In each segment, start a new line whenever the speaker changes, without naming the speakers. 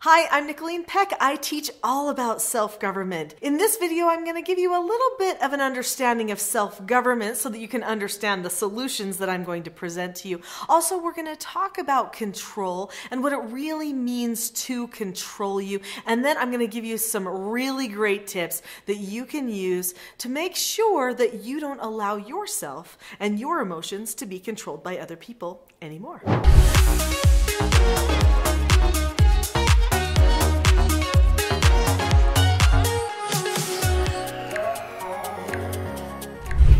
Hi, I'm Nicholeen Peck. I teach all about self-government. In this video, I'm going to give you a little bit of an understanding of self-government so that you can understand the solutions that I'm going to present to you. Also, we're going to talk about control and what it really means to control you. And then I'm going to give you some really great tips that you can use to make sure that you don't allow yourself and your emotions to be controlled by other people anymore.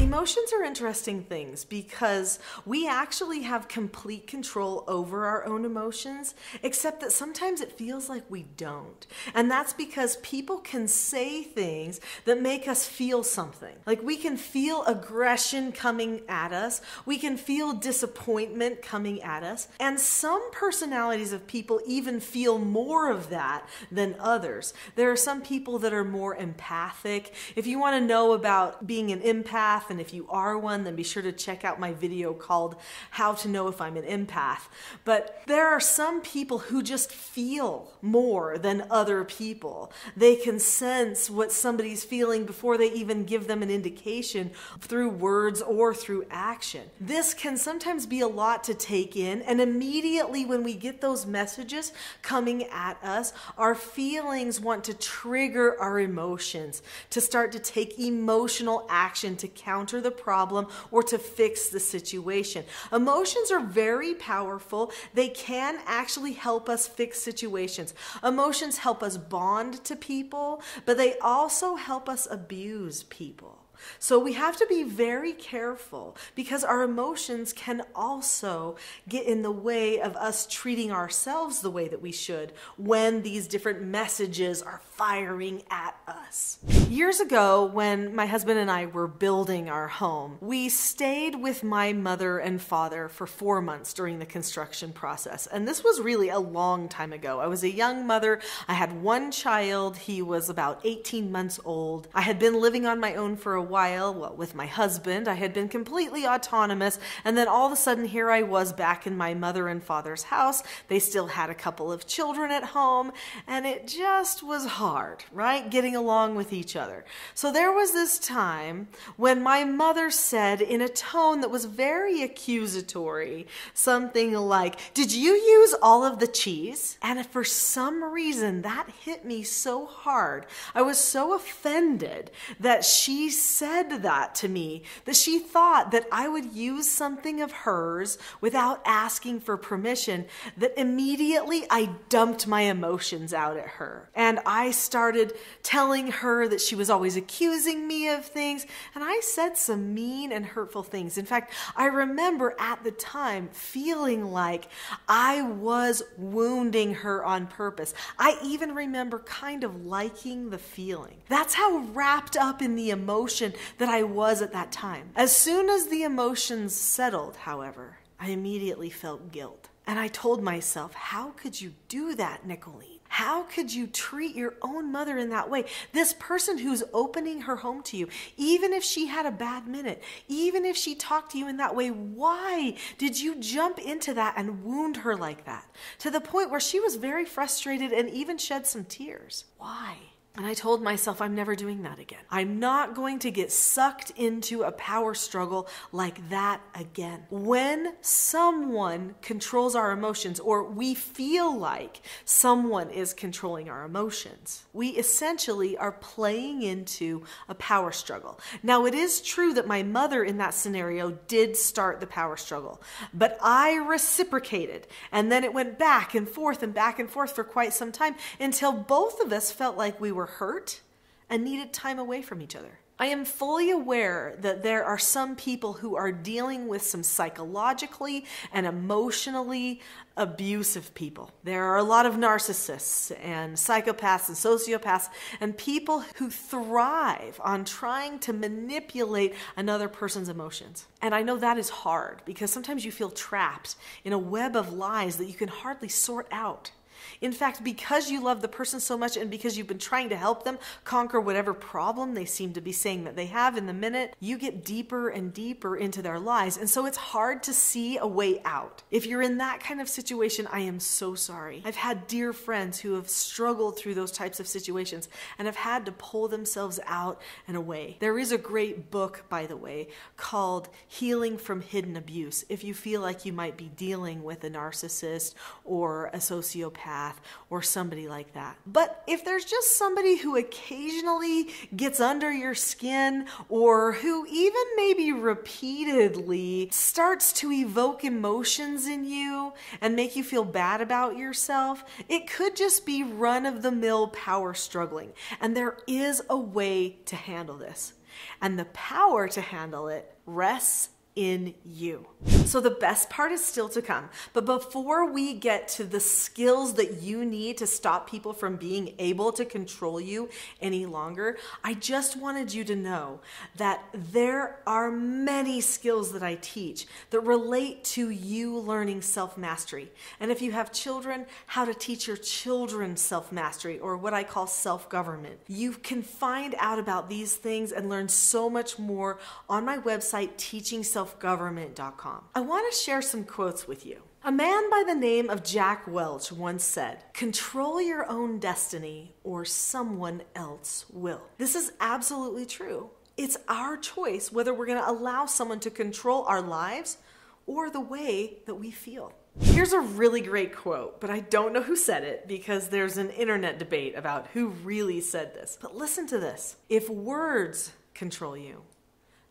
Emotions are interesting things because we actually have complete control over our own emotions, except that sometimes it feels like we don't. And that's because people can say things that make us feel something. Like we can feel aggression coming at us, we can feel disappointment coming at us, and some personalities of people even feel more of that than others. There are some people that are more empathic. If you want to know about being an empath, and if you are one, then be sure to check out my video called How to Know If I'm an Empath. But there are some people who just feel more than other people. They can sense what somebody's feeling before they even give them an indication through words or through action. This can sometimes be a lot to take in, and immediately when we get those messages coming at us, our feelings want to trigger our emotions to start to take emotional action to counter the problem or to fix the situation. Emotions are very powerful. They can actually help us fix situations. Emotions help us bond to people, but they also help us abuse people. So we have to be very careful because our emotions can also get in the way of us treating ourselves the way that we should when these different messages are firing at us. Years ago, when my husband and I were building our home, we stayed with my mother and father for 4 months during the construction process. And this was really a long time ago. I was a young mother. I had one child. He was about 18 months old. I had been living on my own for a while, with my husband. I had been completely autonomous, and then all of a sudden here I was back in my mother and father's house. They still had a couple of children at home, and it just was hard, right? Getting along with each other. So there was this time when my mother said in a tone that was very accusatory, something like, "Did you use all of the cheese?" And for some reason that hit me so hard. I was so offended that she said that to me, that she thought that I would use something of hers without asking for permission, that immediately I dumped my emotions out at her. And I started telling her that she was always accusing me of things, and I said some mean and hurtful things. In fact, I remember at the time feeling like I was wounding her on purpose. I even remember kind of liking the feeling. That's how wrapped up in the emotion that I was at that time. As soon as the emotions settled, however, I immediately felt guilt. And I told myself, how could you do that, Nicholeen? How could you treat your own mother in that way? This person who's opening her home to you, even if she had a bad minute, even if she talked to you in that way, why did you jump into that and wound her like that? To the point where she was very frustrated and even shed some tears. Why? And I told myself, I'm never doing that again. I'm not going to get sucked into a power struggle like that again. When someone controls our emotions, or we feel like someone is controlling our emotions, we essentially are playing into a power struggle. Now, it is true that my mother in that scenario did start the power struggle, but I reciprocated. And then it went back and forth for quite some time until both of us felt like we were hurt and needed time away from each other. I am fully aware that there are some people who are dealing with some psychologically and emotionally abusive people. There are a lot of narcissists and psychopaths and sociopaths and people who thrive on trying to manipulate another person's emotions. And I know that is hard because sometimes you feel trapped in a web of lies that you can hardly sort out. In fact, because you love the person so much and because you've been trying to help them conquer whatever problem they seem to be saying that they have in the minute, you get deeper and deeper into their lives. And so it's hard to see a way out. If you're in that kind of situation, I am so sorry. I've had dear friends who have struggled through those types of situations and have had to pull themselves out and away. There is a great book, by the way, called Healing from Hidden Abuse, if you feel like you might be dealing with a narcissist or a sociopath or somebody like that. But if there's just somebody who occasionally gets under your skin, or who even maybe repeatedly starts to evoke emotions in you and make you feel bad about yourself, it could just be run-of-the-mill power struggling. And there is a way to handle this. And the power to handle it rests in you. So the best part is still to come. But before we get to the skills that you need to stop people from being able to control you any longer, I just wanted you to know that there are many skills that I teach that relate to you learning self-mastery. And if you have children, how to teach your children self-mastery, or what I call self-government. You can find out about these things and learn so much more on my website, teachingselfgovernment.com. I want to share some quotes with you. A man by the name of Jack Welch once said, "Control your own destiny or someone else will." This is absolutely true. It's our choice whether we're going to allow someone to control our lives or the way that we feel. Here's a really great quote, but I don't know who said it because there's an internet debate about who really said this. But listen to this. If words control you,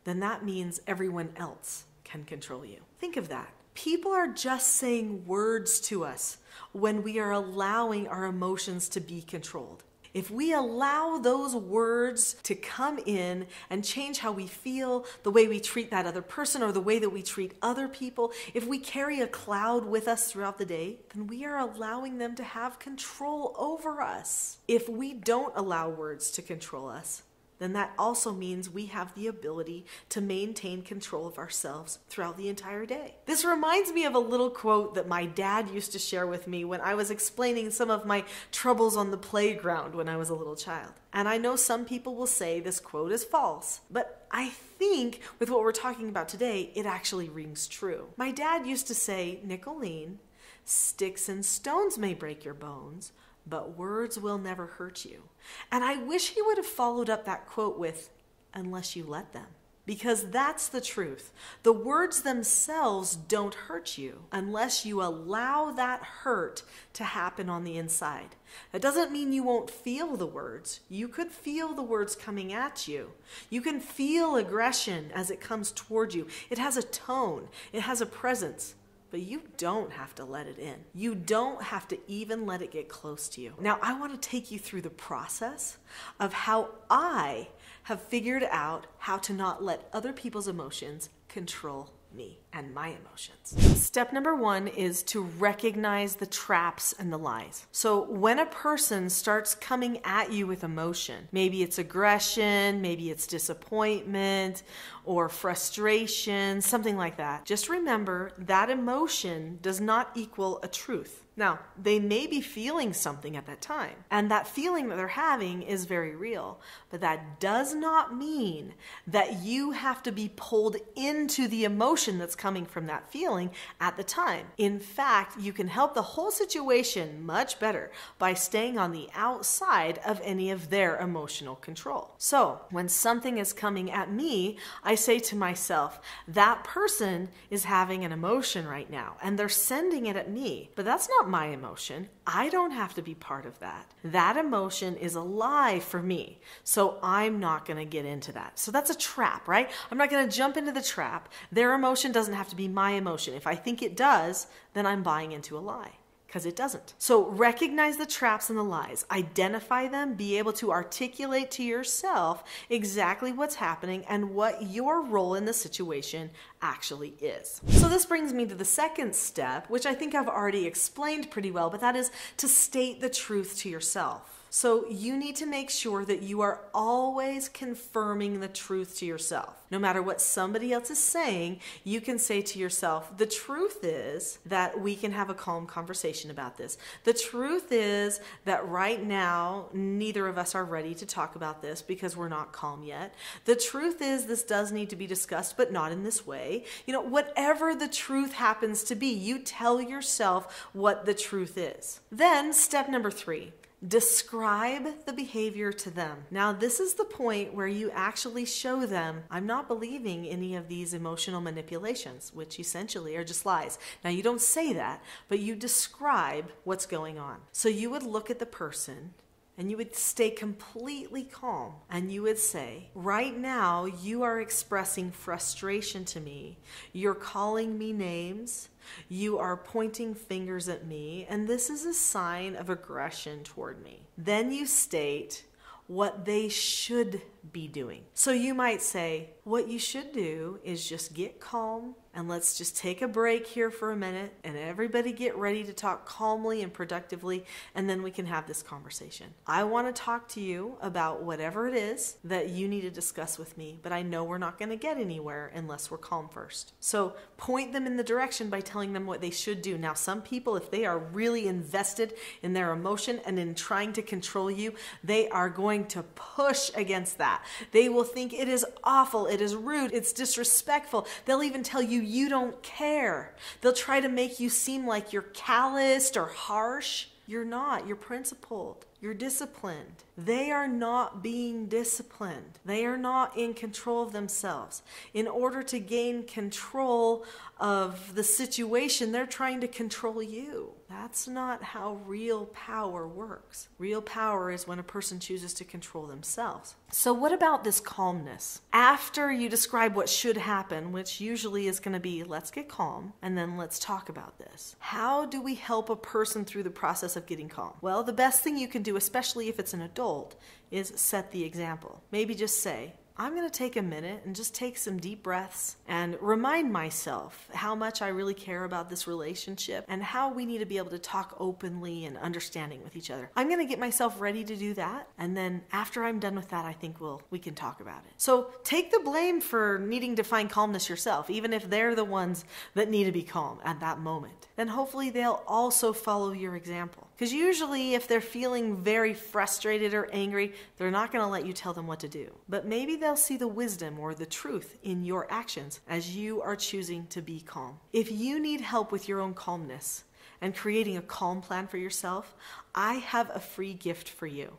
then that means everyone else can control you. Think of that. People are just saying words to us when we are allowing our emotions to be controlled. If we allow those words to come in and change how we feel, the way we treat that other person or the way that we treat other people, if we carry a cloud with us throughout the day, then we are allowing them to have control over us. If we don't allow words to control us, then that also means we have the ability to maintain control of ourselves throughout the entire day. This reminds me of a little quote that my dad used to share with me when I was explaining some of my troubles on the playground when I was a little child. And I know some people will say this quote is false, but I think with what we're talking about today, it actually rings true. My dad used to say, "Nicholeen, sticks and stones may break your bones, but words will never hurt you." And I wish he would have followed up that quote with, "unless you let them." Because that's the truth. The words themselves don't hurt you unless you allow that hurt to happen on the inside. That doesn't mean you won't feel the words. You could feel the words coming at you. You can feel aggression as it comes toward you. It has a tone. It has a presence. But you don't have to let it in. You don't have to even let it get close to you. Now, I want to take you through the process of how I have figured out how to not let other people's emotions control me and my emotions. Step number one is to recognize the traps and the lies. So when a person starts coming at you with emotion, maybe it's aggression, maybe it's disappointment or frustration, something like that, just remember that emotion does not equal a truth. Now, they may be feeling something at that time, and that feeling that they're having is very real, but that does not mean that you have to be pulled into the emotion that's coming from that feeling at the time. In fact, you can help the whole situation much better by staying on the outside of any of their emotional control. So, when something is coming at me, I say to myself, that person is having an emotion right now, and they're sending it at me, but that's not my emotion. I don't have to be part of that. That emotion is a lie for me, so I'm not going to get into that. So that's a trap, right? I'm not going to jump into the trap. Their emotion doesn't have to be my emotion. If I think it does, then I'm buying into a lie, because it doesn't. So recognize the traps and the lies, identify them, be able to articulate to yourself exactly what's happening and what your role in the situation actually is. So this brings me to the second step, which I think I've already explained pretty well, but that is to state the truth to yourself. So you need to make sure that you are always confirming the truth to yourself. No matter what somebody else is saying, you can say to yourself, the truth is that we can have a calm conversation about this. The truth is that right now, neither of us are ready to talk about this because we're not calm yet. The truth is this does need to be discussed, but not in this way. Whatever the truth happens to be, you tell yourself what the truth is. Then step number 3. Describe the behavior to them. Now, this is the point where you actually show them, I'm not believing any of these emotional manipulations, which essentially are just lies. Now, you don't say that, but you describe what's going on. So you would look at the person and you would stay completely calm and you would say, right now you are expressing frustration to me. You're calling me names. You are pointing fingers at me, and this is a sign of aggression toward me. Then you state what they should be doing. So you might say, what you should do is just get calm and let's just take a break here for a minute and everybody get ready to talk calmly and productively, and then we can have this conversation. I want to talk to you about whatever it is that you need to discuss with me, but I know we're not going to get anywhere unless we're calm first. So point them in the direction by telling them what they should do. Now, some people, if they are really invested in their emotion and in trying to control you, they are going to push against that. They will think it is awful, it is rude, it's disrespectful. They'll even tell you you don't care. They'll try to make you seem like you're calloused or harsh. You're not. You're principled. You're disciplined. They are not being disciplined. They are not in control of themselves. In order to gain control of the situation, they're trying to control you. That's not how real power works. Real power is when a person chooses to control themselves. So what about this calmness? After you describe what should happen, which usually is going to be, let's get calm, and then let's talk about this. How do we help a person through the process of getting calm? Well, the best thing you can do, especially if it's an adult, is set the example. Maybe just say, I'm going to take a minute and just take some deep breaths and remind myself how much I really care about this relationship and how we need to be able to talk openly and understanding with each other. I'm going to get myself ready to do that, and then after I'm done with that, I think we can talk about it. So take the blame for needing to find calmness yourself, even if they're the ones that need to be calm at that moment. Then hopefully they'll also follow your example. Because usually if they're feeling very frustrated or angry, they're not going to let you tell them what to do. But maybe they'll see the wisdom or the truth in your actions as you are choosing to be calm. If you need help with your own calmness and creating a calm plan for yourself, I have a free gift for you.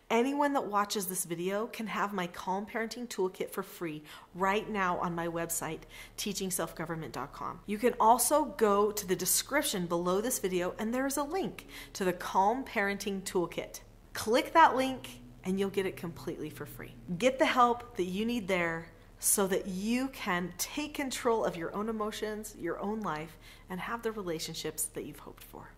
Anyone that watches this video can have my Calm Parenting Toolkit for free right now on my website, teachingselfgovernment.com. You can also go to the description below this video and there is a link to the Calm Parenting Toolkit. Click that link and you'll get it completely for free. Get the help that you need there so that you can take control of your own emotions, your own life, and have the relationships that you've hoped for.